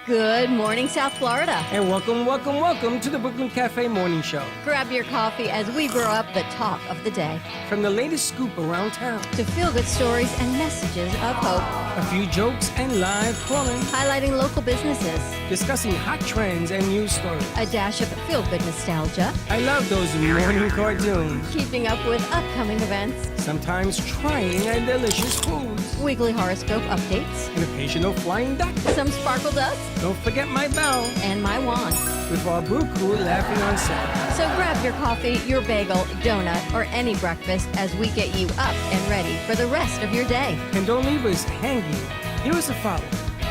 Good morning, South Florida. And welcome to the Brooklyn Cafe Morning Show. Grab your coffee as we brew up the talk of the day. From the latest scoop around town to feel-good stories and messages of hope. A few jokes and live calling. Highlighting local businesses. Discussing hot trends and news stories. A dash of feel-good nostalgia. I love those morning cartoons. Keeping up with upcoming events. Sometimes trying and delicious foods. Weekly horoscope updates. An occasional flying duck. Some sparkle dust. Don't forget my bell. And my wand. With our brew crew laughing on set. So grab your coffee, your bagel, donut, or any breakfast as we get you up and ready for the rest of your day. And don't leave us hanging. Give us a follow,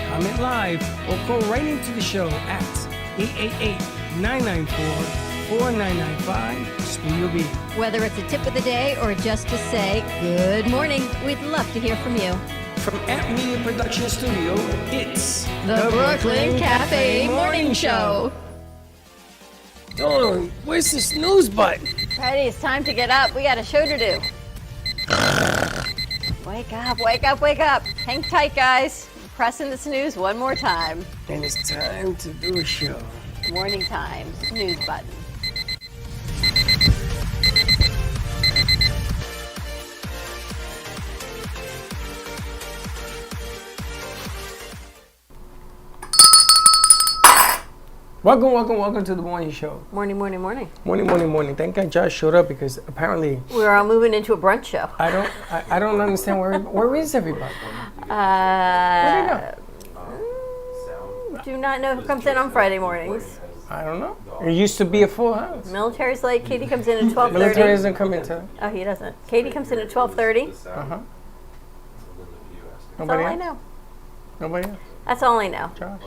comment live, or call right into the show at 888-994-4995. Studio B. Whether it's a tip of the day or just to say good morning, we'd love to hear from you. From Amp Media Production Studio, it's the Brooklyn Cafe Morning Show. Oh, where's the snooze button? Freddie, it's time to get up. We got a show to do. Wake up, wake up, wake up. Hang tight, guys. Pressing the snooze one more time. And it's time to do a show. Morning time, snooze button. Welcome to the morning show. Morning. Morning. Thank God Josh showed up because apparently we're all moving into a brunch show. I don't understand where is everybody? Where do not know who comes in on Friday mornings. I don't know. It used to be a full house. Military's late. Katie comes in at 12:30. Military doesn't come in till. Oh, he doesn't. Katie comes in at 12:30. That's all I know. Nobody else? That's all I know. Josh.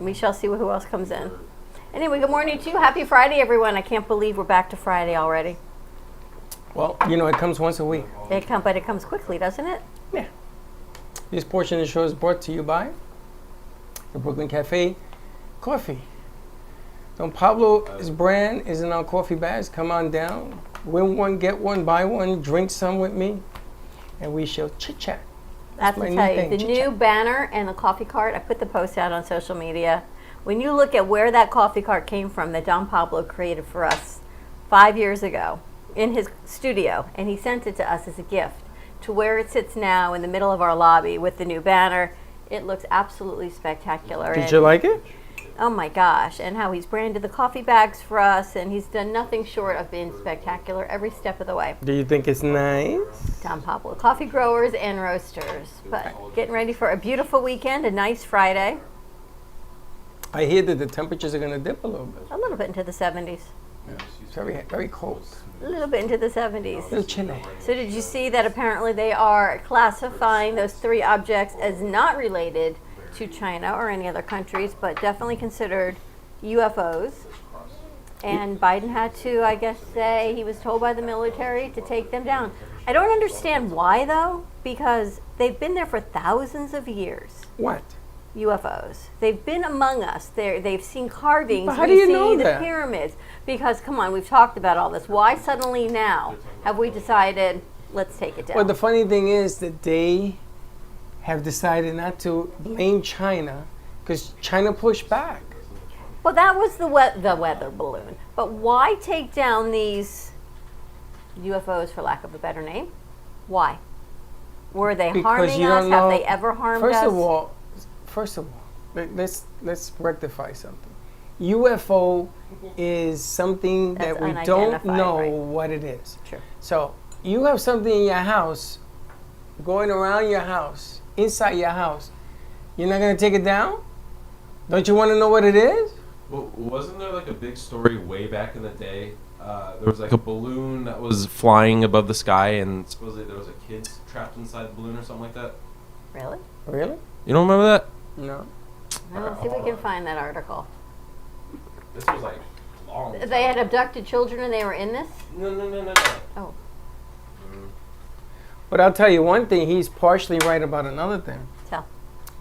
We shall see who else comes in. Anyway, good morning to you. Happy Friday, everyone. I can't believe we're back to Friday already. Well, it comes once a week. But it comes quickly, doesn't it? Yeah. This portion of the show is brought to you by the Brooklyn Cafe Coffee. Don Pablo's brand is in our coffee bags. Come on down. Win one, get one, buy one, drink some with me, and we shall chit-chat. I have to tell you, the new banner and the coffee cart, I put the post out on social media. When you look at where that coffee cart came from that Don Pablo created for us 5 years ago in his studio, and he sent it to us as a gift, to where it sits now in the middle of our lobby with the new banner, it looks absolutely spectacular. Did you like it? Oh my gosh, and how he's branded the coffee bags for us, and he's done nothing short of being spectacular every step of the way. Do you think it's nice? Don Pablo, coffee growers and roasters. But getting ready for a beautiful weekend, a nice Friday. I hear that the temperatures are going to dip a little bit. A little bit into the 70s. Yeah, it's very cold. A little bit into the 70s. A little chilly. So did you see that apparently they are classifying those three objects as not related to China or any other countries, but definitely considered UFOs. And Biden had to, I guess, say he was told by the military to take them down. I don't understand why, though, because they've been there for thousands of years. What? UFOs. They've been among us. They've seen carvings. But how do you know the that? Pyramids. Because, come on, we've talked about all this. Why suddenly now have we decided, let's take it down? Well, the funny thing is that they have decided not to blame China because China pushed back. Well, that was the weather balloon. But why take down these UFOs, for lack of a better name? Why? Were they harming us? Have they ever harmed us? First of all, let's rectify something. UFO is something that we don't know what it is. Sure. So you have something in your house, going around your house, inside your house. You're not going to take it down? Don't you want to know what it is? Well, wasn't there like a big story way back in the day? There was like a balloon that was flying above the sky, and supposedly there was a kid trapped inside the balloon or something like that. Really? Really? You don't remember that? No. Let's see if we can find that article. This was like long. They had abducted children and they were in this? No. Oh. But I'll tell you one thing, he's partially right about another thing. Tell.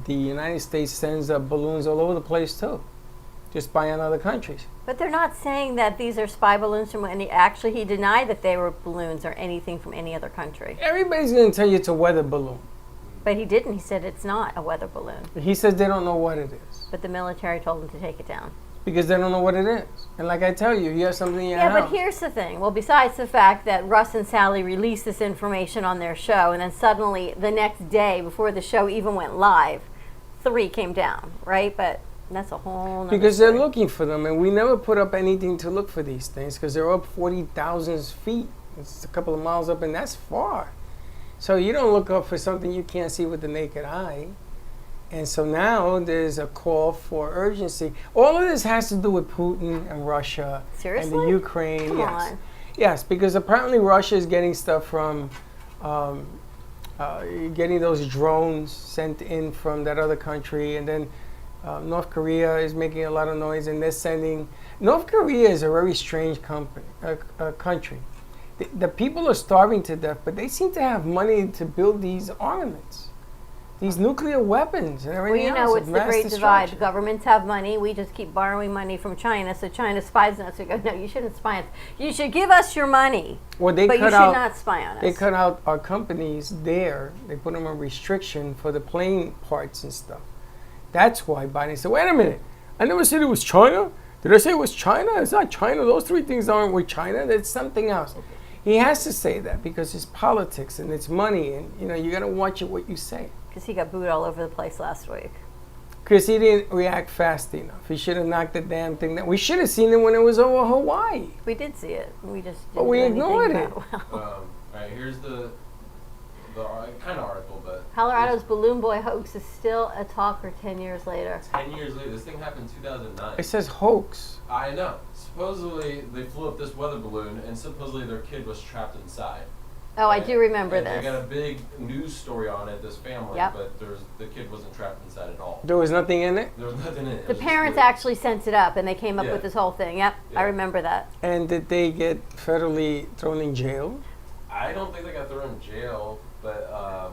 The United States sends balloons all over the place too, just by other countries. But they're not saying that these are spy balloons from any. Actually, he denied that they were balloons or anything from any other country. Everybody's going to tell you it's a weather balloon. But he didn't. He said it's not a weather balloon. He says they don't know what it is But the military told him to take it down. because they don't know what it is. And like I tell you, you have something in your Yeah, house. but here's the thing. Well, besides the fact that Russ and Sally released this information on their show, and then suddenly the next day, before the show even went live, 3 came down, right? But that's a whole nother Because story. they're looking for them, and we never put up anything to look for these things because they're up 40,000 feet. It's a couple of miles up, and that's far. So you don't look up for something you can't see with the naked eye. And so now there's a call for urgency. All of this has to do with Putin and Russia and Seriously? the Ukraine. Come yes. on. Yes, because apparently Russia is getting stuff from, getting those drones sent in from that other country, and then North Korea is making a lot of noise, and they're sending. North Korea is a very strange country. The people are starving to death, but they seem to have money to build these armaments, these nuclear weapons, and Well, everything you else. know, of it's the mass great divide. destruction. Governments have money. We just keep borrowing money from China. So China spies on us. We go, no, you shouldn't spy on us. You should give us your money, Well, they but you cut should out. not spy on us. They cut out our companies there. They put them on restriction for the plane parts and stuff. That's why Biden said, wait a minute, I never said it was China. Did I say it was China? It's not China. Those 3 things aren't with China. That's something else. He has to say that because it's politics and it's money, and you got to watch it what you say. Because he got booed all over the place last week. Because he didn't react fast enough. He should have knocked the damn thing down. We should have seen it when it was over Hawaii. We did see it. We just didn't But we do anything ignored about it. Well, All right, here's the kind of article, but Colorado's balloon boy hoax is still a talker 10 years later. 10 years later. This thing happened in 2009. It says hoax. I know. Supposedly they flew up this weather balloon, and supposedly their kid was trapped inside. Oh, I do remember and this. They got a big news story on it. This family, Yep. but the kid wasn't trapped inside at all. There was nothing in it. There was nothing in it. It The was just parents weird. actually sent it up, and they came up Yeah. with this whole thing. Yep, Yeah. I remember that. And did they get federally thrown in jail? I don't think they got thrown in jail, but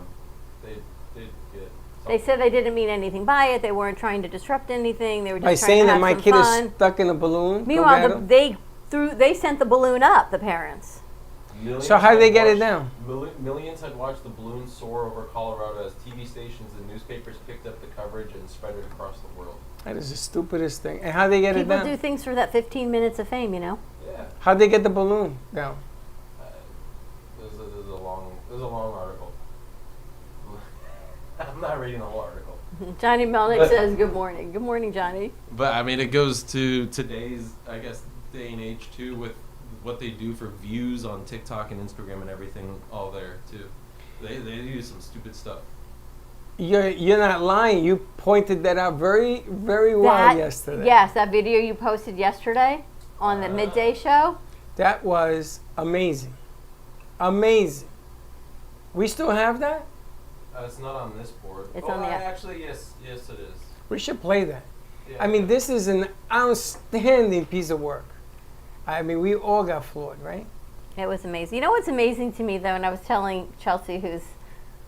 they did get. They said they didn't mean anything by it. They weren't trying to disrupt anything. They were just By trying saying to that have my some kid fun. is stuck in a balloon? Meanwhile, Roberto? they sent the balloon up. The parents. Millions So how did they had get it watched- down? Millions had watched the balloon soar over Colorado as TV stations and newspapers picked up the coverage and spread it across the world. That is the stupidest thing. And how'd they get People it down? do things for that 15 minutes of fame, you know. Yeah. How'd they get the balloon down? There's a long article. I'm not reading the whole article. Johnny Melnick But- says, "Good morning. Good morning, Johnny." But I mean, it goes to today's, I guess, day and age too, with what they do for views on TikTok and Instagram and everything, all there too. They do some stupid stuff. You're not lying. You pointed that out very, very well yesterday. Yes, that video you posted yesterday on the midday show. That was amazing. Amazing. We still have that? It's not on this board. It's on the app. Actually, yes, it is. We should play that. Yeah, I mean, this is an outstanding piece of work. I mean, we all got floored, right? It was amazing. You know what's amazing to me, though, and I was telling Chelsea, who's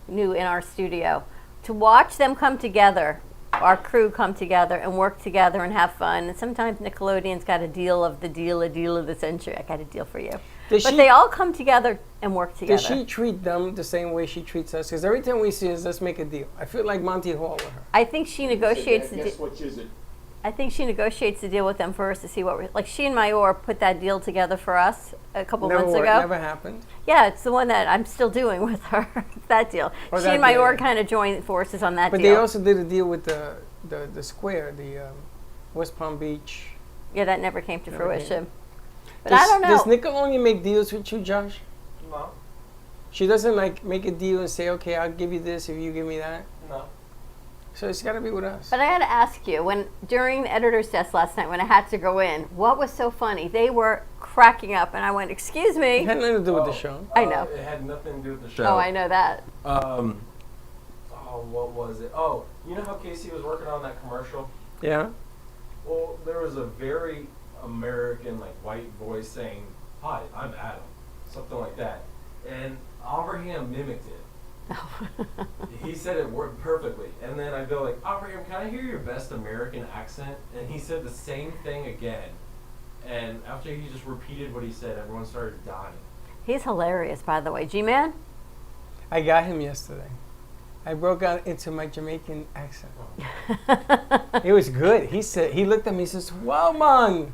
new in our studio, to watch them come together, our crew come together and work together and have fun. And sometimes Nickelodeon's got a deal of the century. I got a deal for you. Does But she- they all come together and work together. Does she treat them the same way she treats us? Because every time we see us, let's make a deal. I feel like Monty Hall with her. I think she negotiates the Guess which is it? I think she negotiates the deal with them first to see what we're, like she and Mayor put that deal together for us a couple months ago. Never happened. Yeah, it's the one that I'm still doing with her. That deal. Oh, She that and deal, Mayor yeah. kind of joined forces on that But deal. they also did a deal with the square, the West Palm Beach. Yeah, that never came to Never fruition. But Does, I don't know. Does Nickelodeon make deals with you, Josh? No, She doesn't like make a deal and say, okay, I'll give you this if you give me that. no. So it's got to be with us. But I got to ask you, when during the editor's desk last night, when I had to go in, what was so funny? They were cracking up, and I went, "Excuse It me." had nothing to do with the show. I know. It had nothing to do with the show. Oh, I know that. What was it? Oh, you know how Casey was working on that commercial? Yeah. Well, there was a very American, like, white voice saying, "Hi, I'm Adam," something like that, and Abraham mimicked it. He said it worked perfectly, and then I go like, "Abraham, can I hear your best American accent?" And he said the same thing again, and after he just repeated what he said, everyone started dying. He's hilarious, by the way. G-Man? I got him yesterday. I broke out into my Jamaican accent. It was good. He looked at me and says, "Wow, man."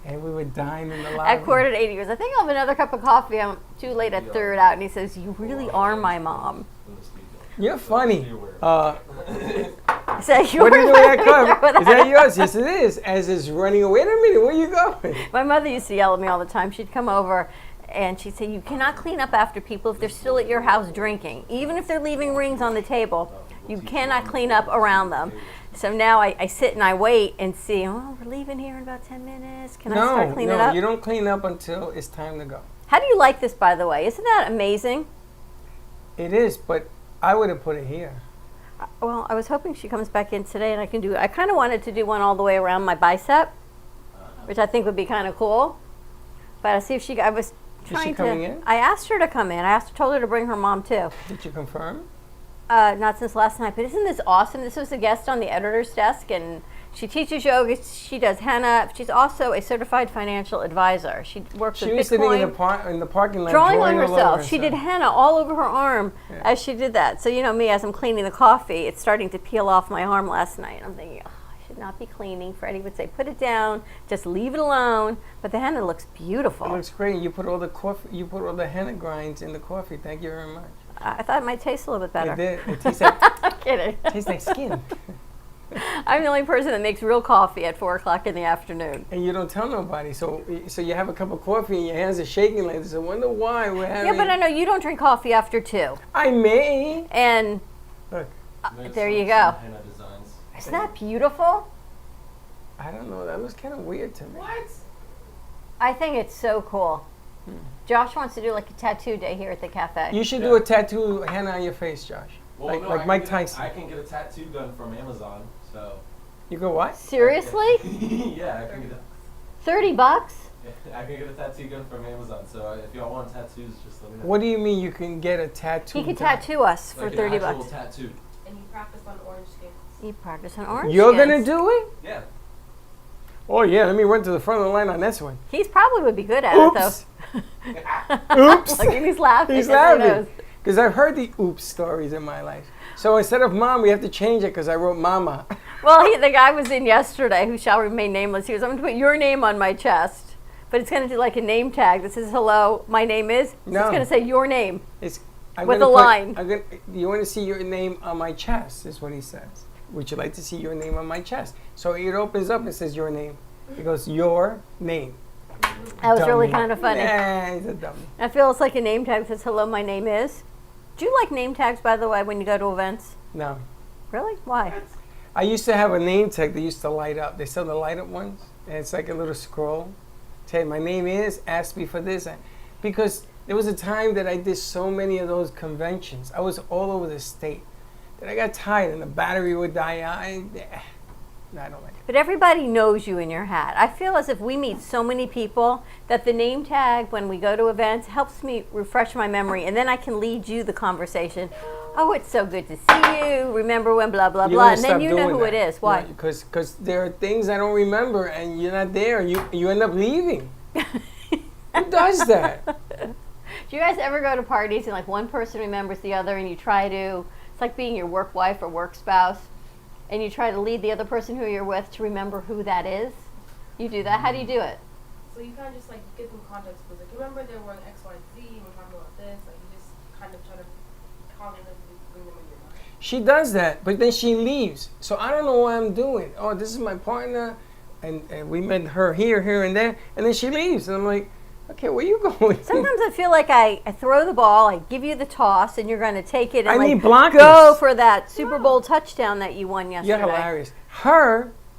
And we were dying in the lobby. At 7:45, he goes, I think I'll have another cup of coffee. I'm too late. I threw it out. And he says, you really are my mom. You're funny. I said, you What are you doing are with that cup? Is that yours? Yes, it is. As it's running away. Wait a minute, where you going? My mother used to yell at me all the time. She'd come over and she'd say, you cannot clean up after people if they're still at your house drinking. Even if they're leaving rings on the table, you cannot clean up around them. So now I sit and I wait and see, oh, we're leaving here in about 10 minutes. Can I start cleaning up? No, you don't clean up until it's time to go. How do you like this, by the way? Isn't that amazing? It is, but I would have put it here. Well, I was hoping she comes back in today and I can do it. I kind of wanted to do one all the way around my bicep, which I think would be kind of cool. But I'll see if I was trying coming in? I asked her to come in. Told her to bring her mom too. Did you confirm? Not since last night, but isn't this awesome? This was a guest on the editor's desk, and she teaches yoga. She does henna. She's also a certified financial advisor. She works with She was Bitcoin. sitting in the parking lot Drawing on all over herself. She did henna all over her arm as she did that. So, you know me, as I'm cleaning the coffee, it's starting to peel off my arm last night. I'm thinking, oh, I should not be cleaning. Freddie would say, put it down, just leave it alone. But the henna looks beautiful. It looks great. You put all the henna grinds in the coffee. Thank you very much. I thought it might taste a little bit better. It did. It tastes like, I'm kidding. tastes like skin. I'm the only person that makes real coffee at 4 o'clock in the afternoon. And you don't tell nobody. So you have a cup of coffee and your hands are shaking like this. I wonder why we're having... Yeah, but I know you don't drink coffee after 2. I may. And Look, there you go. Isn't that beautiful? I don't know. That was kind of weird to me. What? I think it's so cool. Josh wants to do like a tattoo day here at the cafe. You should do a tattoo henna on your face, Josh. Well, like Mike Tyson. I can get a tattoo gun from Amazon, so. You go what? Seriously? Yeah, I can get $30? I can get a tattoo gun from Amazon. So if y'all want tattoos, just let me know. What do you mean you can get a tattoo? He could done? tattoo us for Like an $30. actual tattoo. And you practice on orange skins. You practice on orange You're skins. gonna do it? Yeah. Oh yeah. Let me run to the front of the line on this one. He's probably would be good at Oops. it though. Oops. Look, and he's laughing. He's Everyone laughing. knows. Because I've heard the oops stories in my life. So instead of mom, we have to change it because I wrote mama. Well, the guy was in yesterday who shall remain nameless. He was, I'm going to put your name on my chest. But it's going to do like a name tag that says, hello, my name is. So No. It's going to say your name. I'm With gonna a line. You want to see your name on my chest, is what he says. Would you like to see your name on my chest? So it opens up and says your name. It goes, your name. That was really Dummy. kind of funny. Yeah, he's a dummy. I feel it's like a name tag that says, hello, my name is. Do you like name tags, by the way, when you go to events? No. Really? Why? I used to have a name tag that used to light up. They sell the light up ones, and it's like a little scroll. Say, my name is, ask me for this. Because there was a time that I did so many of those conventions. I was all over the state. That I got tired and the battery would die out. I don't like it. But everybody knows you in your hat. I feel as if we meet so many people that the name tag when we go to events helps me refresh my memory, and then I can lead you the conversation. Oh, it's so good to see you. Remember when blah, blah, You're blah. gonna And then stop you know doing who that. it is. Why? Because there are things I don't remember and you're not there. You end up leaving. Who does that? Do you guys ever go to parties and like one person remembers the other and you try to, it's like being your work wife or work spouse, and you try to lead the other person who you're with to remember who that is? You do that? How do you do it? So you kind of just like give them context. Because like, remember they were in X, Y, Z, we're talking about this. Like you just kind of try to cognitively bring them in your mind. She does that, but then she leaves. So I don't know what I'm doing. Oh, this is my partner, and we met her here, here, and there, and then she leaves. And I'm like, okay, where you going? Sometimes I feel like I throw the ball, I give you the toss, and you're going to take it and I like need blockers. go for that Super Bowl touchdown that you won yesterday. You're hilarious.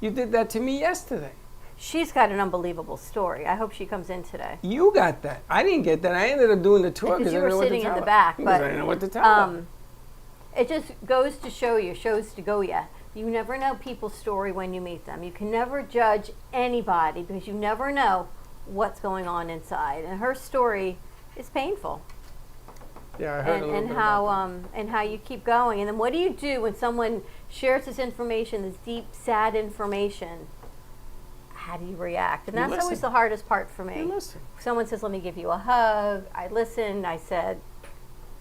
You did that to me yesterday. She's got an unbelievable story. I hope she comes in today. You got that. I didn't get that. I ended up doing the tour Because because you I were didn't know what to sitting tell in the her. back, Because but I didn't know what to tell her. it just goes to show you, shows to go ya. You never know people's story when you meet them. You can never judge anybody because you never know what's going on inside. And her story is painful. Yeah, I heard a little And bit about how and how you keep going. And then what do you do when someone shares this information, this deep, sad information? How do you react? And You that's always listen. the hardest part for me. that. You listen. Someone says, let me give you a hug. I listened. I said,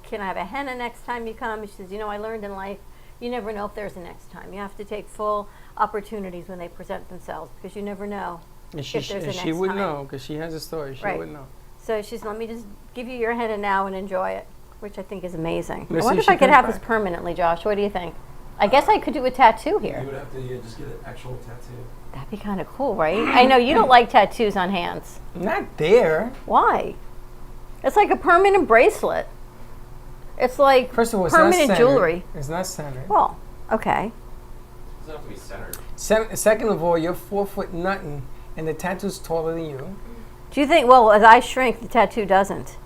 can I have a henna next time you come? She says, I learned in life, you never know if there's a next time. You have to take full opportunities when they present themselves because you never know And if there's a next she would time. know because she has a story. She Right. would know. So she's, let me just give you your henna now and enjoy it, which I think is amazing. Let's I wonder see if if she I could comes have this back. permanently, Josh. What do you think? I guess I could do a tattoo here. You would have to just get an actual tattoo. That'd be kind of cool, right? I know you don't like tattoos on hands. Not there. Why? It's like a permanent bracelet. It's like First of all, it's permanent not centered. jewelry. It's not centered. Well, okay. It doesn't have to be centered. Second of all, you're 4 foot nothing, and the tattoo's taller than you. Do you think, well, as I shrink, the tattoo doesn't?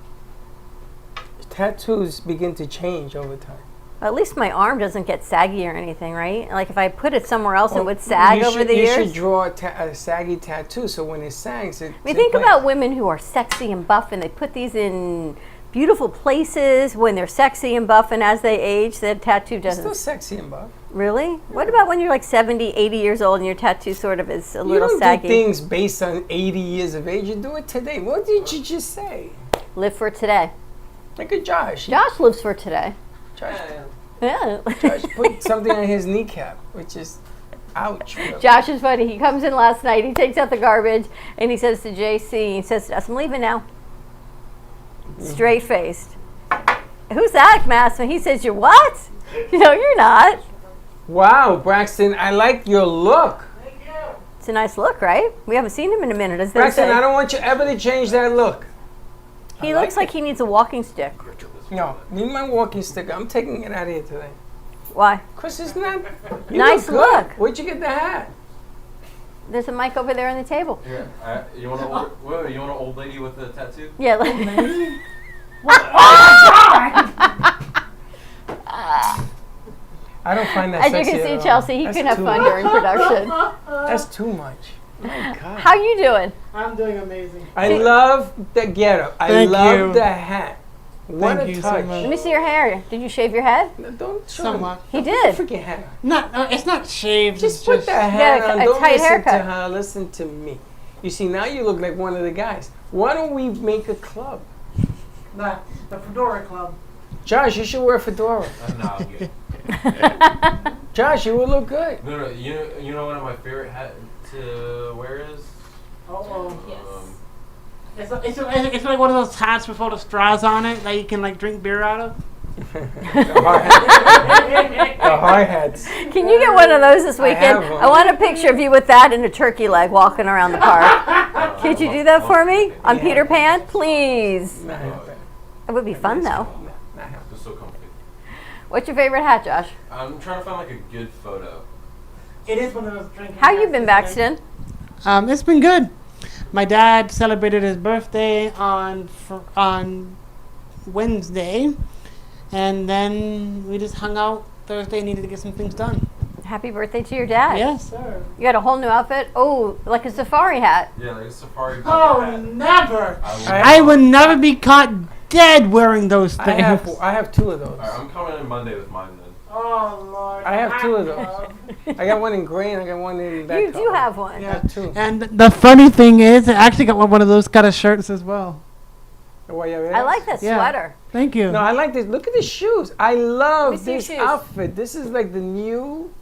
Tattoos begin to change over time. At least my arm doesn't get saggy or anything, right? Like if I put it somewhere else, it would sag over the You years. should draw a saggy tattoo, so when it sags, it. I mean, think about women who are sexy and buff, and they put these in beautiful places when they're sexy and buff, and as they age, the tattoo It's doesn't. still sexy and buff. Really? What about when you're like 70, 80 years old and your tattoo sort of is a You little don't saggy? do things based on 80 years of age. You do it today. What did you just say? Live for today. Look at Josh. Josh lives for today. Josh, Yeah. Josh put something on his kneecap, which is ouch. Josh is funny. He comes in last night. He takes out the garbage and he says to JC, he says to us, I'm leaving now. Straight faced. Who's that, Massman? He says, you're what? No, you're not. Wow, Braxton, I like your look. It's a nice look, right? We haven't seen him in a minute, as they Braxton, say. I don't want you ever to change that look. He I looks like like he needs a walking stick. No, need my walking stick. I'm taking it out of here today. Why? Chris, it's not. You Nice look good. look. Where'd you get the hat? There's a mic over there on the table. Here, you want an old lady with a tattoo? Yeah. I don't find that As you sexy can at see, all. Chelsea, he That's can have too fun much. during production. That's too much. My God. How you doing? I'm doing amazing. I love the getup. I Thank love you. the hat. What Thank a you so touch. much. Let me see your hair. Did you shave your head? No, don't show Somewhat. He did. Freaking hat. No, it's not shaved. Just it's put just the hat Yeah, on. a Don't tight listen haircut. to her. Listen to me. You see, now you look like one of the guys. Why don't we make a club? the Fedora Club. Josh, you should wear a fedora. No, I'm good. Josh, you would look good. No, you know one of my favorite hat to wear is? Oh, Yes. it's like one of those hats with all the straws on it that you can like drink beer out of. The hard hats. Can you get one of those this weekend? have one. I want a picture of you with that and a turkey leg walking around the park. Could you do that for me on Peter Pan? Please. Not happen. It would be fun though. Not happen. Just so comfy. What's your favorite hat, Josh? I'm trying to find like a good photo. It is one of those drinking. How you hats, been, isn't it? Baxton? It's been good. My dad celebrated his birthday on Wednesday, and then we just hung out Thursday and needed to get some things done. Happy birthday to your dad. Yes, sir. You got a whole new outfit? Oh, like a safari hat. Yeah, like a safari. Oh, bucket hat. never! I- I would never be caught dead wearing those I things. have two of those. Alright, I'm coming in Monday with mine then. Oh, Lord. I have two of those. I got one in gray and I got one in that You do color. have one. I have two. And the funny thing is, I actually got one of those kind of shirts as well. I like that Yeah. sweater. Thank you. No, I like this. Look at the shoes. I Let me love see your this shoes. outfit. This is like the new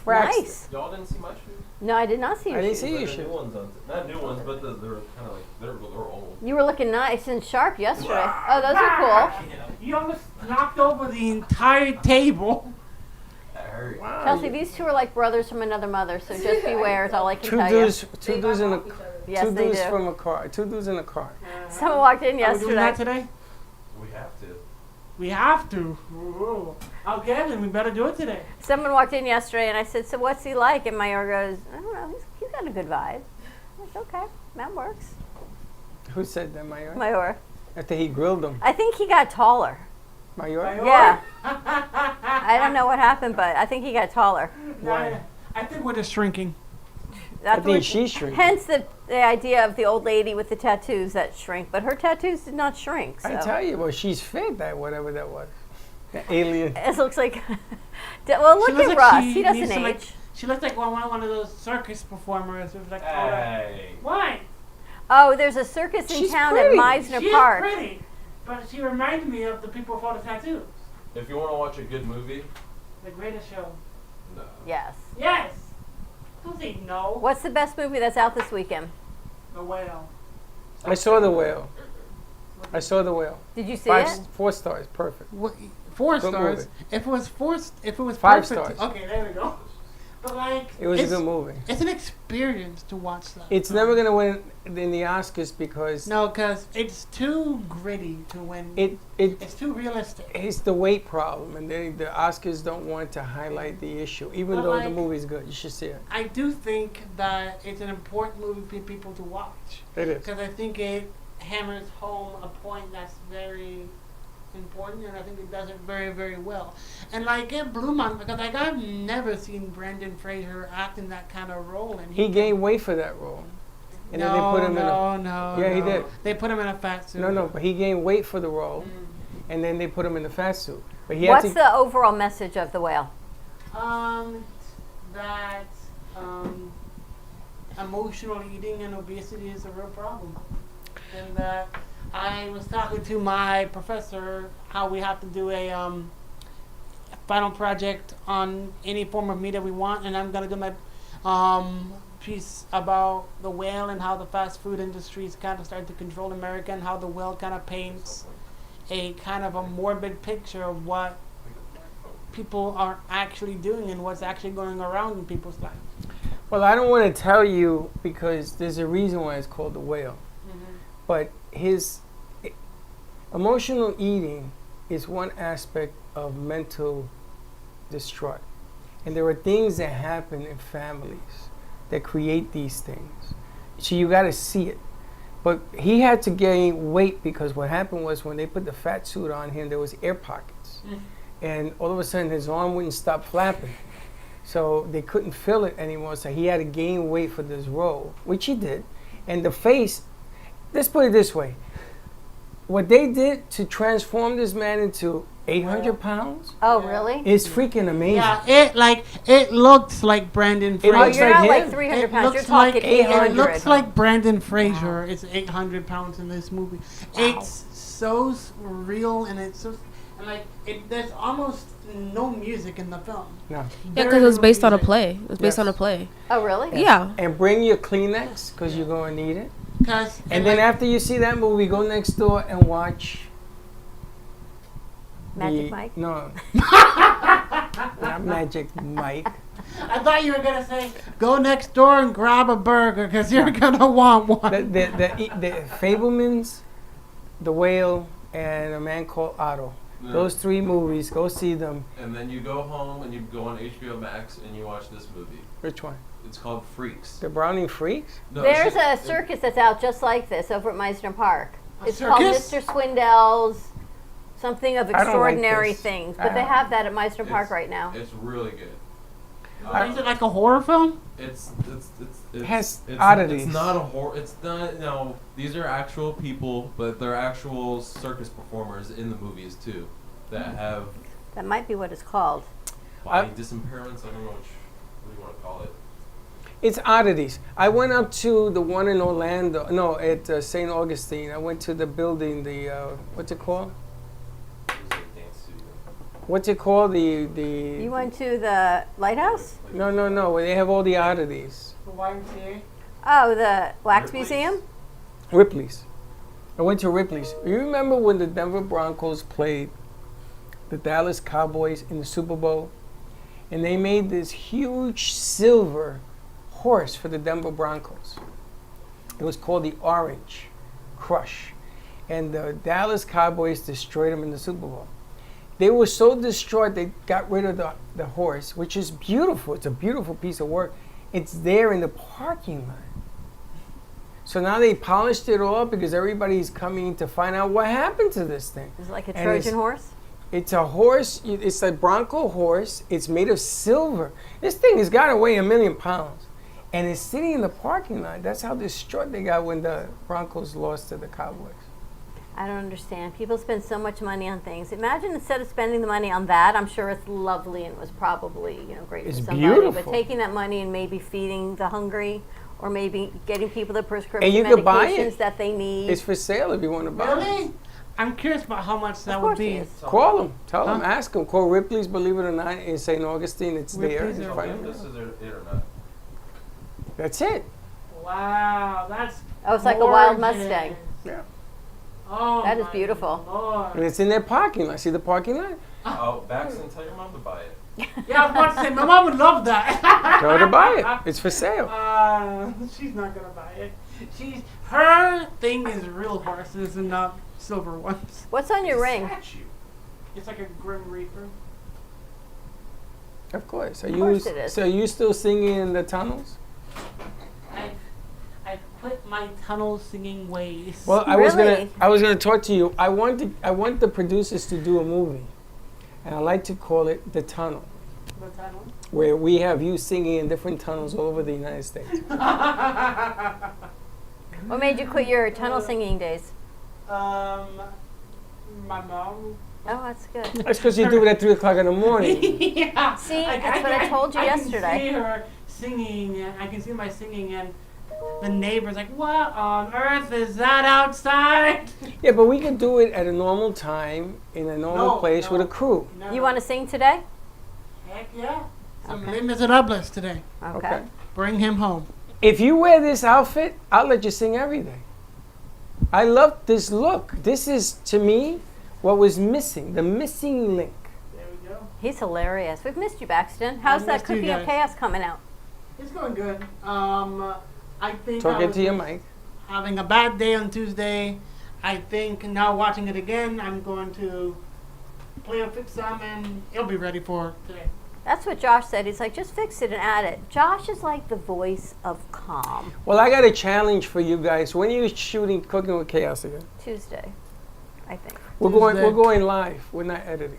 Braxton. Nice. Y'all didn't see my shoes? No, I did not see I your didn't shoes. see your Like the shoes. new ones on not new ones, but they're kind of like they're old. You were looking nice and sharp yesterday. Oh, those are cool. You almost knocked over the entire table. Hurry. Wow. Chelsea, these two are like brothers from another mother, so just beware is all I can Two tell dudes, They two dudes bounce in a off each other. Yes, two they dudes do. from a car. Two dudes in a car. Someone walked in Are we doing that yesterday. today? We have to. We have to. Ooh. Okay, then we better do it today. Someone walked in yesterday, and I said, "So what's he like?" And Mayor goes, "I don't know. He's got a good vibe." I said, "Okay, that works." Who said that, Mayor? Mayor, After he grilled them. I think he got taller. Mayor? Mayor? Yeah. I don't know what happened, but I think he got taller. Why? I think we're just shrinking. That's I think what- she's shrinking. Hence the idea of the old lady with the tattoos that shrink, but her tattoos did not shrink. So. I tell you, well, she's fit, that whatever that was. The alien. It looks like. Well, look She looks at like Russ. she He doesn't needs to, age. like- She looks like one of those circus performers with like Hey. Why? Oh, there's a circus in She's town pretty. at Meisner She's Park. pretty. But she reminded me of the people for the tattoos. If you want to watch a good movie, The Greatest Show. no. Yes. Yes. Who's he? No. What's the best movie that's out this weekend? The Whale. I saw The Whale. I saw The Whale. Did you see it? 4 stars, perfect. What, 4 Good stars. movie. If it was 5 perfect. stars. Okay, there we go. But like, It was a it's, good movie. It's an experience to watch that. It's never gonna win in the Oscars because No, because it's too gritty to win. It's too realistic. it's the weight problem, and the Oscars don't want to highlight the issue, even But though the like- movie's good. You should see it. I do think that it's an important movie for people to watch. It is. Because I think it hammers home a point that's very important, and I think it does it very, very well. And like it blew my, because like I've never seen Brendan Fraser act in that kind of role, and He gained weight for that role, and then they put him in a no. Yeah, he did. They put him in a fat suit. no, but he gained weight for the role, Mm. and then they put him in the fat suit. But he What's had to. the overall message of The Whale? That emotional eating and obesity is a real problem, and that I was talking to my professor how we have to do a final project on any form of media we want, and I'm gonna do my piece about the whale and how the fast food industry is kind of starting to control America, and how the whale kind of paints a kind of a morbid picture of what people are actually doing and what's actually going around in people's lives. Well, I don't want to tell you because there's a reason why it's called The Whale. But his emotional eating is one aspect of mental distraught. And there are things that happen in families that create these things. So you got to see it. But he had to gain weight because what happened was when they put the fat suit on him, there was air pockets. And all of a sudden his arm wouldn't stop flapping. So they couldn't feel it anymore. So he had to gain weight for this role, which he did. And the face, let's put it this way. What they did to transform this man into 800 pounds Oh, Yeah. really? is freaking amazing. Yeah, it looks like Brandon It Oh, Fraser. looks you're like not like him. 300 It pounds. You're looks talking like 800. It looks like Brandon Fraser is 800 pounds in this movie. It's so real, and it's so, and like there's almost no music in the film. No. Yeah, Very because it was little based on a music. play. It was based Yes. on a play. Oh, really? Yeah. And bring your Kleenex because you're going to need it. 'Cause- And then like, after you see that movie, go next door and watch Magic Mike? No. Not Magic Mike. I thought you were gonna say go next door and grab a burger because you're gonna want one. The Fablemans, The Whale, and A Man Called Otto. No. Those 3 movies, go see them. And then you go home and you go on HBO Max and you watch this movie. Which one? It's called Freaks. The Browning Freaks? No, There's it's- a circus that's out just like this over at Meisner Park. A It's called circus? Mr. Swindell's Something of I don't like Extraordinary this. Things. I But they don't- have that at Meisner Park It's- right now. It's really good. Is it like a horror film? It's has it's, oddities. It's not a horror. It's not. No, these are actual people, but they're actual circus performers in the movies too, that have That might be what it's called. body disimpairments. I don't know what do you want to call it. It's oddities. I went up to the one in Orlando, no, at St. Augustine. I went to the building, what's it called? It was like a dance studio. What's it called? You went to the lighthouse? No, where they have all the oddities. The YMCA. Oh, the Wax Ripley's. Museum? Ripley's. I went to Ripley's. You remember when the Denver Broncos played the Dallas Cowboys in the Super Bowl? And they made this huge silver horse for the Denver Broncos. It was called the Orange Crush. And the Dallas Cowboys destroyed them in the Super Bowl. They were so distraught they got rid of the horse, which is beautiful. It's a beautiful piece of work. It's there in the parking lot. So now they polished it all because everybody's coming to find out what happened to this thing. Is it like a And Trojan horse? It's a horse. It's a Bronco horse. It's made of silver. This thing has got to weigh 1,000,000 pounds. And it's sitting in the parking lot. That's how distraught they got when the Broncos lost to the Cowboys. I don't understand. People spend so much money on things. Imagine instead of spending the money on that, I'm sure it's lovely and was probably, great It's for somebody. beautiful. But taking that money and maybe feeding the hungry, or maybe getting people the prescription And you could buy medications it. that they need. It's for sale if you want to buy it. Really? I'm curious about how much that Of would course be. he is. Call them. Tell them. Huh? Ask them. Call Ripley's, believe it or not, in St. Augustine. It's there. Ripley's It's or- fine. If this is it or not. That's it. Wow, that's. Oh, it's like a wild gorgeous. Mustang. Yeah. Oh, That is my beautiful. Lord. And it's in their parking lot. See the parking lot? Oh, Baxton, tell your mom to buy it. Yeah, I was about to say, my mom would love that. Tell her to buy it. It's for sale. She's not gonna buy it. Her thing is real horses and not silver ones. What's on your ring? Statue. It's like a Grim Reaper. Of course. Are course you? it is. So are you still singing in the tunnels? I quit my tunnel singing ways. Well, Really? I was gonna talk to you. I want the producers to do a movie, and I like to call it The Tunnel, The tunnel. where we have you singing in different tunnels all over the United States. What made you quit your tunnel singing days? My mom. Oh, that's good. That's because you do it at 3:00 in the morning. Yeah. See, that's what I told you yesterday. I can see her singing, and I can see my singing, and the neighbor's like, "What on earth is that outside?" Yeah, but we can do it at a normal time in a normal No, place with a no. crew. No, You no. want to sing today? Heck yeah. Some Okay. Les Miserables today. Okay. Okay. Bring him home. If you wear this outfit, I'll let you sing every day. I love this look. This is, to me, what was missing, the missing link. There we go. He's hilarious. We've missed you, Baxton. How's that missed you Cooking of guys. Chaos coming out? It's going good. I think Talk I it was to your mic. having a bad day on Tuesday. I think now watching it again, I'm going to play a fix some, and it'll be ready for today. That's what Josh said. He's like, just fix it and add it. Josh is like the voice of calm. Well, I got a challenge for you guys. When are you shooting Cooking with Chaos again? Tuesday, I think. We're Tuesday. going live. We're not editing.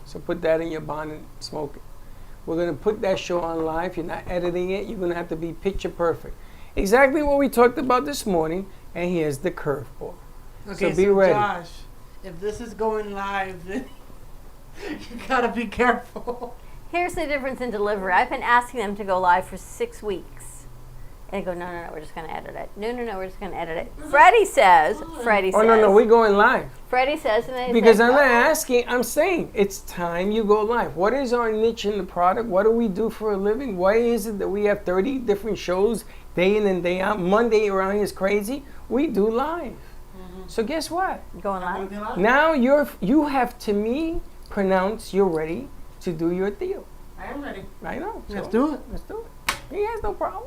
So put that in your bond and smoke it. We're gonna put that show on live. You're not editing it. You're gonna have to be picture perfect. Exactly what we talked about this morning. And here's the curveball. Okay, So be ready. Josh, if this is going live, then you gotta be careful. Here's the difference in delivery. I've been asking them to go live for 6 weeks. And they go, no, we're just going to edit it. No, we're just going to edit it. Freddie says, Oh no, we're going live. Freddie says, and they Because say, I'm not "Oh." asking, I'm saying it's time you go live. What is our niche in the product? What do we do for a living? Why is it that we have 30 different shows day in and day out? Monday around here is crazy. We do live. So guess what? Going live. Now you have to me pronounce you're ready to do your deal. I am ready. I know. Let's So, do it. Let's do it. He has no problem.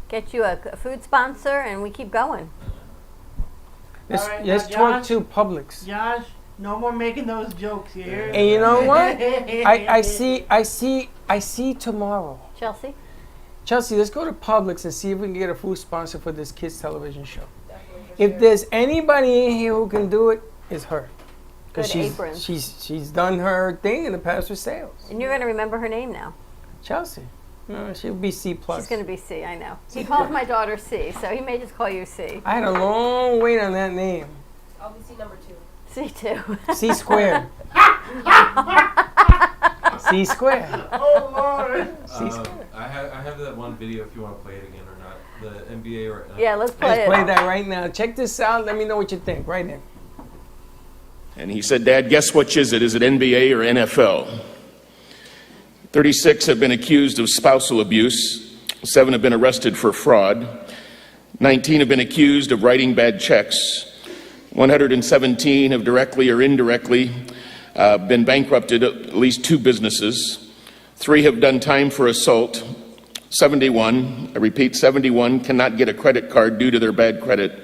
Get you a food sponsor, and we keep going. Let's, All right, let's now, talk Josh. to Publix. Josh, no more making those jokes here. And you know what? I see tomorrow. Chelsea? Chelsea, let's go to Publix and see if we can get a food sponsor for this kids television show. Definitely for If sure. there's anybody in here who can do it, it's her. Because Good aprons. she's done her thing in the past with sales. And you're going to remember her name now. Chelsea. No, she'll be C plus. She's going to be C, I know. He calls my daughter C, so he may just call you C. I had a long wait on that name. I'll be seat number 2. C too. C squared. C squared. Oh Lord. C squared. I have that one video if you want to play it again or not. The NBA or Yeah, let's play Let's it. play that right now. Check this out. Let me know what you think. Right in. And he said, Dad, guess which is it? Is it NBA or NFL? 36 have been accused of spousal abuse. 7 have been arrested for fraud. 19 have been accused of writing bad checks. 117 have directly or indirectly been bankrupted at least 2 businesses. 3 have done time for assault. 71, I repeat, 71 cannot get a credit card due to their bad credit.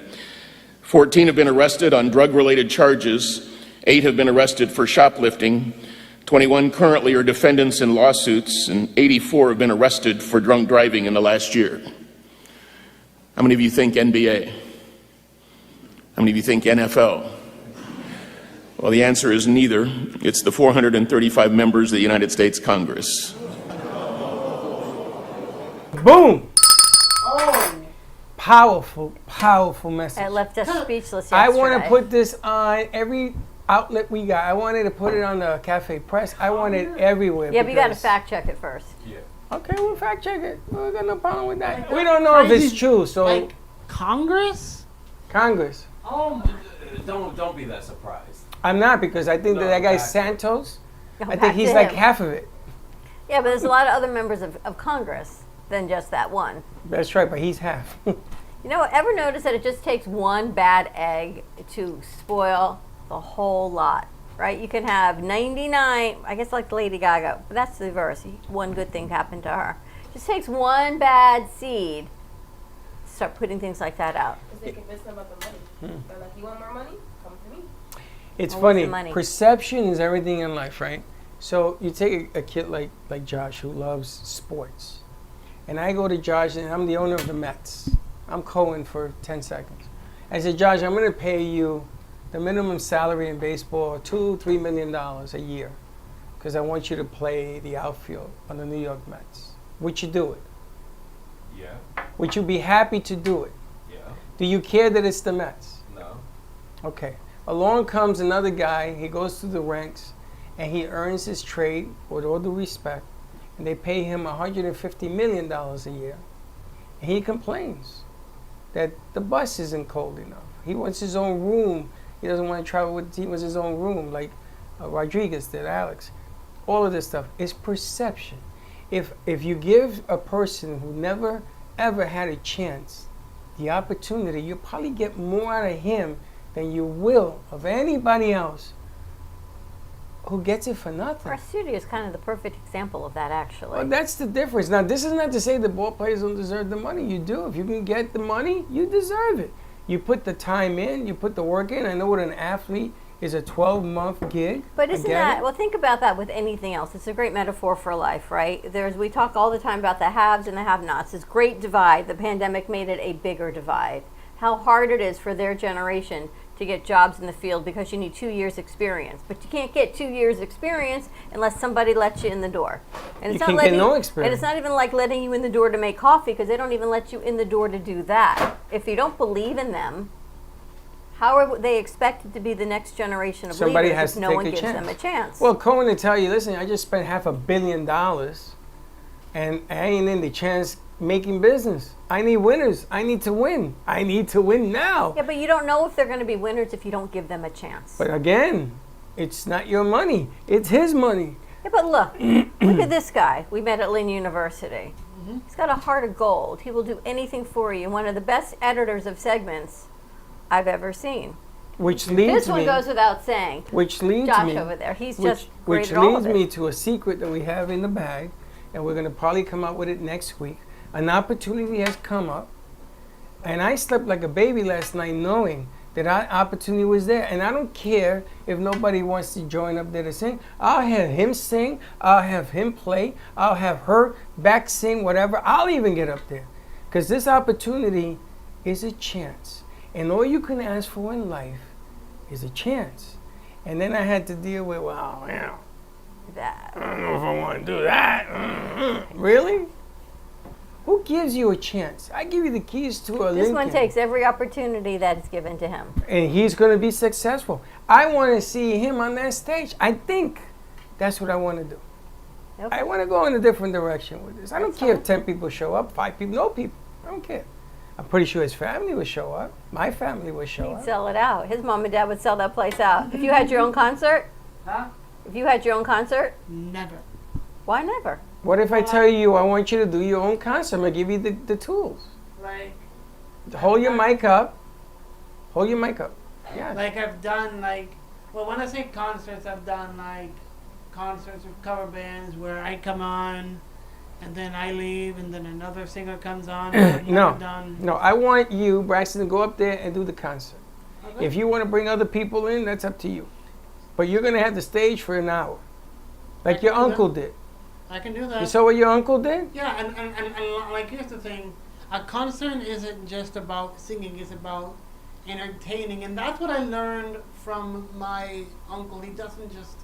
14 have been arrested on drug-related charges. 8 have been arrested for shoplifting. 21 currently are defendants in lawsuits, and 84 have been arrested for drunk driving in the last year. How many of you think NBA? How many of you think NFL? Well, the answer is neither. It's the 435 members of the United States Congress. Boom. Oh. Powerful, powerful message. It left us speechless I yesterday. want to put this on every outlet we got. I wanted to put it on the Cafe Press. I want it everywhere. Yeah, but you got to because- fact check it first. Yeah. Okay, we'll fact check it. We got no problem with that. We don't know if it's true, so Like Congress? Congress. Oh, Don't be that surprised. I'm not, because I think No, that guy back- Santos, Go I back think he's to like him. half of it. Yeah, but there's a lot of other members of Congress than just that one. That's right, but he's half. You know, ever notice that it just takes one bad egg to spoil the whole lot, right? You can have 99, I guess like Lady Gaga, but that's the reverse. One good thing happened to her. Just takes one bad seed to start putting things like that out. Because they convince them about the money. They're like, you want more money? Come to me. It's Always funny. the money. Perception is everything in life, right? So you take a kid like Josh who loves sports, and I go to Josh and I'm the owner of the Mets. I'm Cohen for 10 seconds. I said, Josh, I'm going to pay you the minimum salary in baseball, $2-3 million a year, because I want you to play the outfield on the New York Mets. Would you do it? Yeah. Would you be happy to do it? Yeah. Do you care that it's the Mets? No. Okay. Along comes another guy. He goes through the ranks, and he earns his trade with all due respect, and they pay him $150 million a year. And he complains that the bus isn't cold enough. He wants his own room. He doesn't want to travel with the team. He wants his own room, like Rodriguez did, Alex. All of this stuff is perception. If you give a person who never ever had a chance the opportunity, you'll probably get more out of him than you will of anybody else who gets it for nothing. Our studio is kind of the perfect example of that, actually. Well, that's the difference. Now, this is not to say the ball players don't deserve the money. You do. If you can get the money, you deserve it. You put the time in, you put the work in. I know what an athlete is, a 12-month gig. But I isn't get that, it. well, think about that with anything else. It's a great metaphor for life, right? We talk all the time about the haves and the have-nots. This great divide. The pandemic made it a bigger divide. How hard it is for their generation to get jobs in the field because you need 2 years experience. But you can't get 2 years experience unless somebody lets you in the door. And You can't get no experience. And it's not even like letting you in the door to make coffee, because they don't even let you in the door to do that. If you don't believe in them, how are they expected to be the next generation of Somebody leaders has if to no take one a gives chance. them a chance? Well, Cohen will tell you, listen, I just spent $500 million, and I ain't in the chance making business. I need winners. I need to win. I need to win now. yeah, but you don't know if they're going to be winners if you don't give them a chance. But again, it's not your money. It's his money. Yeah, but look at this guy we met at Lynn University. He's got a heart of gold. He will do anything for you. One of the best editors of segments I've ever seen. Which leads This one me. goes without saying. Which leads Josh me. over there, he's which, just which great at all leads of me it. to a secret that we have in the bag, and we're going to probably come out with it next week. An opportunity has come up, and I slept like a baby last night knowing that our opportunity was there. And I don't care if nobody wants to join up there to sing. I'll have him sing. I'll have him play. I'll have her back sing, whatever. I'll even get up there. Because this opportunity is a chance. And all you can ask for in life is a chance. And then I had to deal with, well, That. I don't know if I want to do that. Really? Who gives you a chance? I give you the keys to a This Lincoln. one takes every opportunity that is given to him. And he's going to be successful. I want to see him on that stage. I think that's what I want to do. Okay. I want to go in a different direction with this. I don't care if 10 people show up, 5 people, no people. I don't care. I'm pretty sure his family would show up. My family would show He'd up. sell it out. His mom and dad would sell that place out. If you had your own concert, huh? if you had your own concert, Never. why never? What if I tell you I want you to do your own concert? I'm going to give you the tools. Like, Hold your mic up. Hold your mic up. Yeah. like I've done well, when I say concerts, I've done concerts with cover bands where I come on, and then I leave, and then another singer comes on. I've No. never done. No, I want you, Braxton, to go up there and do the concert. Okay. If you want to bring other people in, that's up to you. But you're going to have the stage for an hour. Like your I can do uncle did. I can do that. You saw what your uncle did? Yeah, and like here's the thing, a concert isn't just about singing; it's about entertaining, and that's what I learned from my uncle. He doesn't just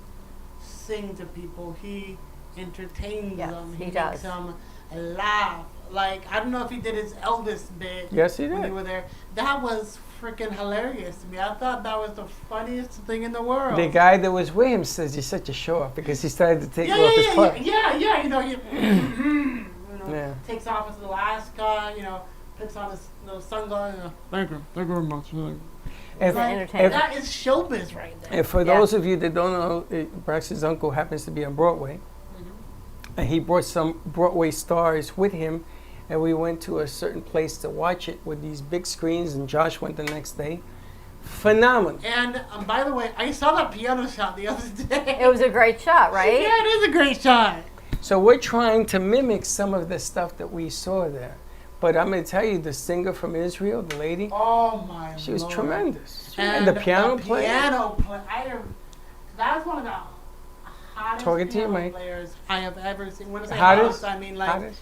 sing to people; he entertains Yes, them. he makes does. them laugh. Like, I don't know if he did his Elvis bit Yes, he when did. you were there. That was freaking hilarious to me. I thought that was the funniest thing in the world. The guy that was with him says he's such a show off because he started to take yeah, off his yeah, clothes. yeah, yeah, you know, you know, Yeah. takes off his Alaska, you know, puts on his No sunglasses. Thank you very much. If, Like, entertainment. That is showbiz right there. and for Yeah. those of you that don't know, Braxton's uncle happens to be on Broadway. And he brought some Broadway stars with him, and we went to a certain place to watch it with these big screens, and Josh went the next day. Phenomenal. And by the way, I saw that piano shot the other day. It was a great shot, right? Yeah, it is a great shot. So we're trying to mimic some of the stuff that we saw there. But I'm going to tell you, the singer from Israel, the lady, Oh my she was Lord. tremendous. And the piano player. That's one of the hottest Talking to you, piano Mike. players I have ever seen. When I say Hottest? hottest, I mean like, Hottest.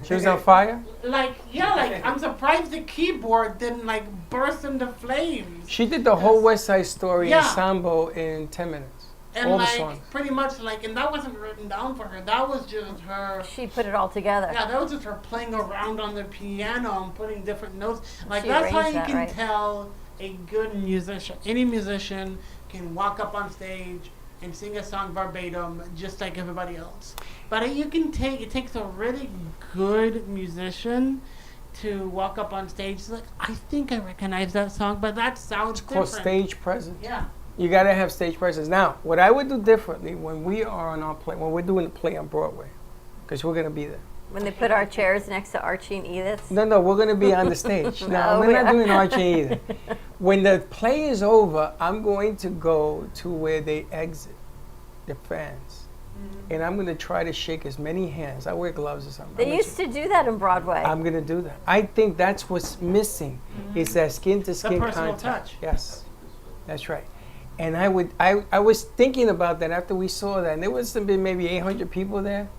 She was on fire. I'm surprised the keyboard didn't like burst into flames. She did the whole West Side Story Yeah. ensemble in 10 minutes. And all the like songs. pretty much like, and that wasn't written down for her. That was just her. She put it all together. Yeah, that was just her playing around on the piano and putting different notes. Like She that's how arranged you that, can right? tell a good musician. Any musician can walk up on stage and sing a song verbatim, just like everybody else. But you can take it takes a really good musician to walk up on stage. It's like, I think I recognize that song, but that sounds Called different. stage presence. Yeah. You got to have stage presence. Now, what I would do differently when we are on our play, when we're doing the play on Broadway, because we're going to be there. When they put our chairs next to Archie and Edith's. No, we're going to be on the stage. No, No, we're we not are. doing Archie either. When the play is over, I'm going to go to where they exit, the fans. And I'm going to try to shake as many hands. I wear gloves or something. They used to do that in Broadway. I'm going to do that. I think that's what's missing, is that skin-to-skin personal contact. touch. Yes, that's right. And I was thinking about that after we saw that, and there was maybe 800 people there.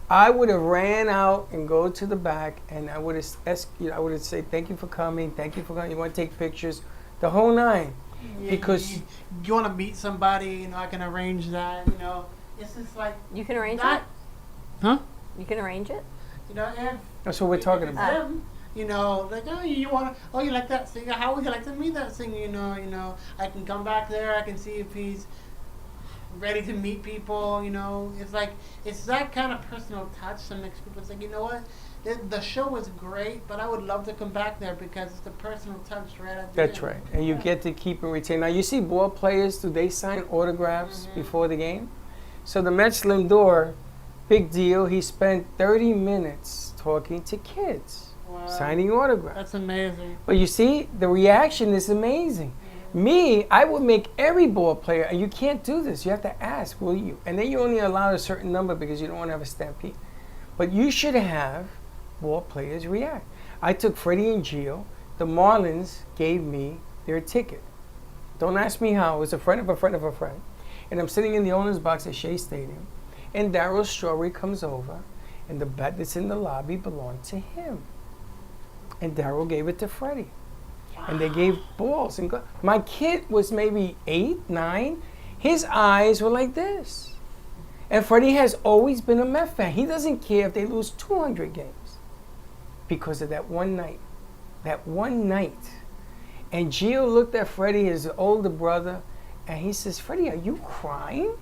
I would have ran out and go to the back, and I would have said, "Thank you for coming. Thank you for coming. You want to take pictures, the whole nine." Yeah, Because you want to meet somebody, I can arrange that. It's just like You can arrange that. it? Huh? You can arrange it? And that's what we're talking about. them, like, oh, you like that singer? How would you like to meet that singer? I can come back there. I can see if he's ready to meet people. It's like it's that kind of personal touch that makes people think, you know what, the show was great, but I would love to come back there because it's the personal touch right at the That's end. right, and you get to keep and retain. Now you see ball players, do they sign autographs before the game? So the Mets Lindor, big deal. He spent 30 minutes talking to kids, Wow. signing autographs. That's amazing. But you see, the reaction is amazing. Me, I would make every ball player, and you can't do this. You have to ask, will you? And then you only allow a certain number because you don't want to have a stampede. But you should have ball players react. I took Freddie and Gio. The Marlins gave me their ticket. Don't ask me how. It was a friend of a friend of a friend. And I'm sitting in the owner's box at Shea Stadium, and Darryl Strawberry comes over, and the bat that's in the lobby belonged to him. And Darryl gave it to Freddie. And they gave balls. And my kid was maybe 8, 9. His eyes were like this. And Freddie has always been a Met fan. He doesn't care if they lose 200 games because of that one night. That one night. And Gio looked at Freddie, his older brother, and he says, "Freddie, are you crying?"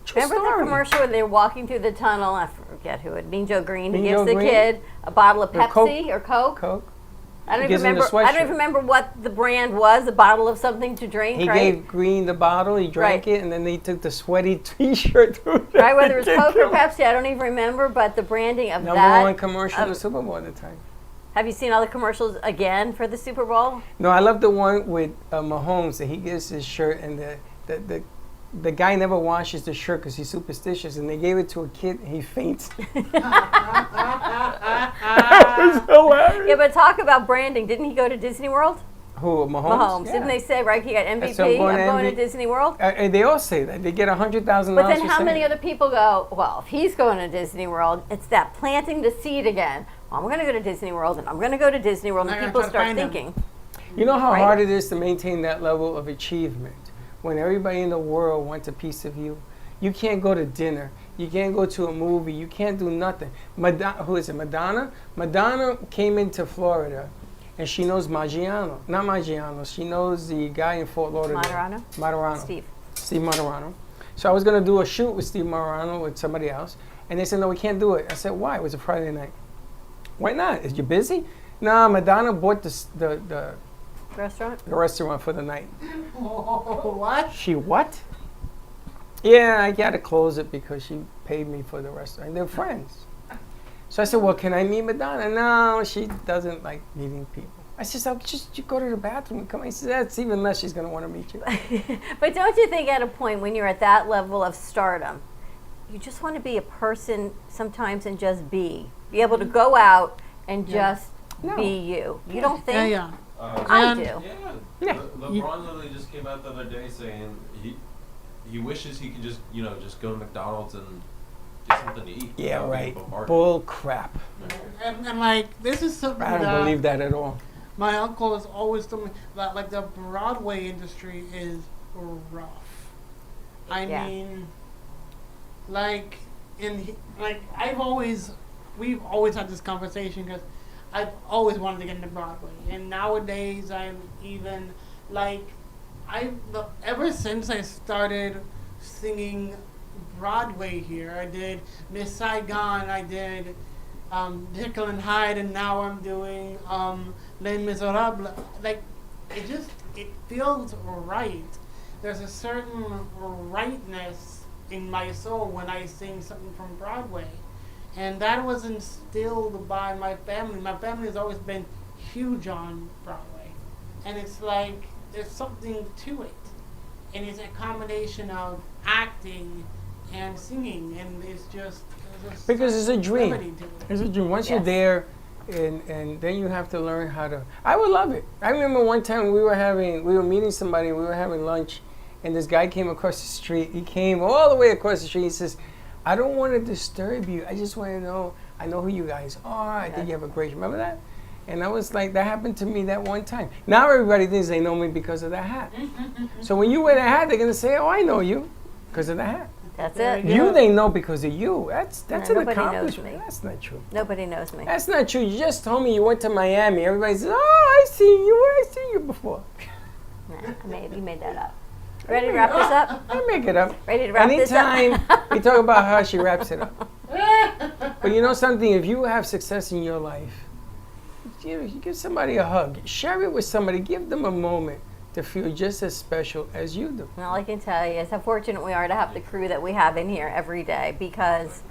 True Remember story. the commercial where they're walking through the tunnel? I forget who it. Mean Joe Green. He Mean gives Joe the Green? kid a bottle of The Pepsi or Coke. Coke. I don't He even gives him the remember. I don't sweatshirt. even remember what the brand was. A bottle of something to drink, He right? gave Green the bottle, he drank Right. it, and then they took the sweaty T-shirt. Right, whether it's Coke or Pepsi, I don't even remember. But the branding of Number that. one commercial in the Super Bowl at the time. Have you seen all the commercials again for the Super Bowl? No, I love the one with Mahomes that he gives his shirt and the guy never washes the shirt because he's superstitious, and they gave it to a kid and he faints. That was hilarious. Yeah, but talk about branding. Didn't he go to Disney World? Who, Mahomes? Mahomes. Yeah. Didn't they say, right, he got MVP? So I'm going to to Disney World? And they all say that. They get $100,000 But then for how saying many it. other people go, well, if he's going to Disney World, it's that planting the seed again. I'm going to go to Disney World, and I'm going to go to Disney World, and Now you're people trying to start find him. thinking. You know how Right. hard it is to maintain that level of achievement when everybody in the world wants a piece of you? You can't go to dinner. You can't go to a movie. You can't do nothing. Who is it, Madonna? Madonna came into Florida, and she knows Maggiano. Not Maggiano. She knows the guy in Fort Lauderdale. Marano? Marano. Steve. Steve Marano. So I was going to do a shoot with Steve Marano with somebody else, and they said, no, we can't do it. I said, why? It was a Friday night. Why not? Is you busy? Nah, Madonna bought the Restaurant? restaurant for the night. Oh, what? She what? Yeah, I gotta close it because she paid me for the restaurant. They're friends. So I said, well, can I meet Madonna? No, she doesn't like meeting people. I said, so just you go to the bathroom and come. He said, that's even less she's gonna want to meet you. But don't you think at a point when you're at that level of stardom, you just want to be a person sometimes and just be able to go out and just No. be you. You don't think? Yeah. I And- do. Yeah. Yeah. LeBron literally just came out the other day saying he wishes he could just just go to McDonald's and get something to eat. Yeah, without being right. bombarded. Bull crap. And like, this is something I don't that believe that at all. my uncle has always told me that, like, the Broadway industry is rough. I Yeah. mean, like, we've always had this conversation because I've always wanted to get into Broadway, and nowadays I'm even like, ever since I started singing Broadway here, I did Miss Saigon, I did Jekyll and Hyde, and now I'm doing Les Miserables. Like, it feels right. There's a certain rightness in my soul when I sing something from Broadway. And that was instilled by my family. My family has always been huge on Broadway. And it's like, there's something to it. And it's a combination of acting and singing. And it's just... Because it's a dream. remedy to it. It's a dream. Once you're Yes. there, and then you have to learn how to. I would love it. I remember one time we were meeting somebody, we were having lunch, and this guy came across the street. He came all the way across the street. He says, I don't want to disturb you. I just want to know, I know who you guys are. I think you have a great, remember that? And I was like, that happened to me that one time. Now everybody thinks they know me because of that hat. So when you wear that hat, they're going to say, oh, I know you because of the hat. That's There it. you You they know because of you. That's No, an nobody knows accomplishment. me. That's not true. Nobody knows me. That's not true. You just told me you went to Miami. Everybody says, oh, I seen you. Where I seen you before. Nah, you made that up. Ready to wrap this up? I make it up. Ready to wrap this up? Anytime we talk about how she wraps it up. But you know something? If you have success in your life, you give somebody a hug. Share it with somebody. Give them a moment to feel just as special as you do. All I can tell you is how fortunate we are to have the crew that we have in here every day, because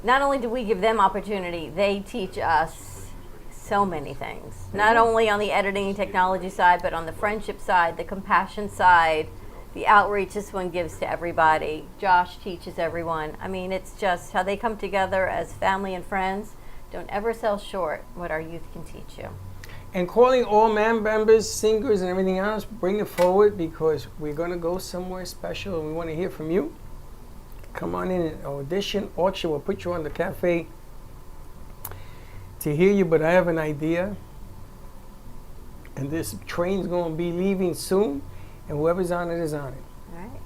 not only do we give them opportunity, they teach us so many things. Not only on the editing and technology side, but on the friendship side, the compassion side, the outreach this one gives to everybody. Josh teaches everyone. I mean, it's just how they come together as family and friends. Don't ever sell short what our youth can teach you. And calling all members, singers, and everything else, bring it forward because we're going to go somewhere special and we want to hear from you. Come on in and audition. Auction will put you on the cafe to hear you, but I have an idea. And this train's going to be leaving soon, and whoever's on it is on it. All right.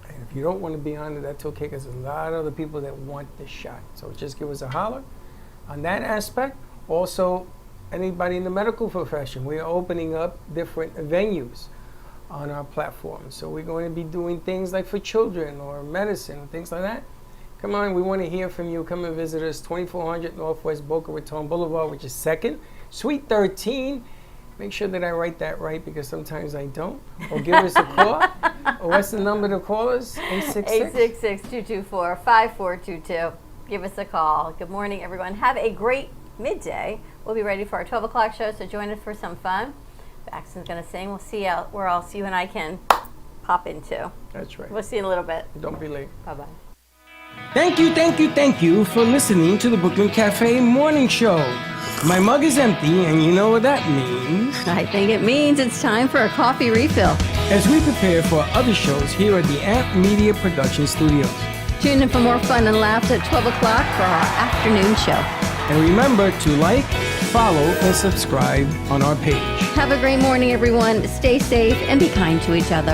And if you don't want to be on it, that's okay because there's a lot of other people that want the shot. So just give us a holler on that aspect. Also, anybody in the medical profession, we are opening up different venues on our platform. So we're going to be doing things like for children or medicine, things like that. Come on, we want to hear from you. Come and visit us, 2400 Northwest Boca Raton Boulevard, which is 2nd, Suite 13. Make sure that I write that right because sometimes I don't. Or give us a call. Or what's the number to call us? 866? 866-224-5422. Give us a call. Good morning, everyone. Have a great midday. We'll be ready for our 12 o'clock show, so join us for some fun. Baxton's going to sing. We'll see where else you and I can pop into. That's right. We'll see you in a little bit. Don't be late. Bye-bye. Thank you for listening to the Brooklyn Cafe Morning Show. My mug is empty, and you know what that means. I think it means it's time for a coffee refill. As we prepare for other shows here at the Amp Media Production Studios. Tune in for more fun and laughs at 12 o'clock for our afternoon show. And remember to like, follow, and subscribe on our page. Have a great morning, everyone. Stay safe and be kind to each other.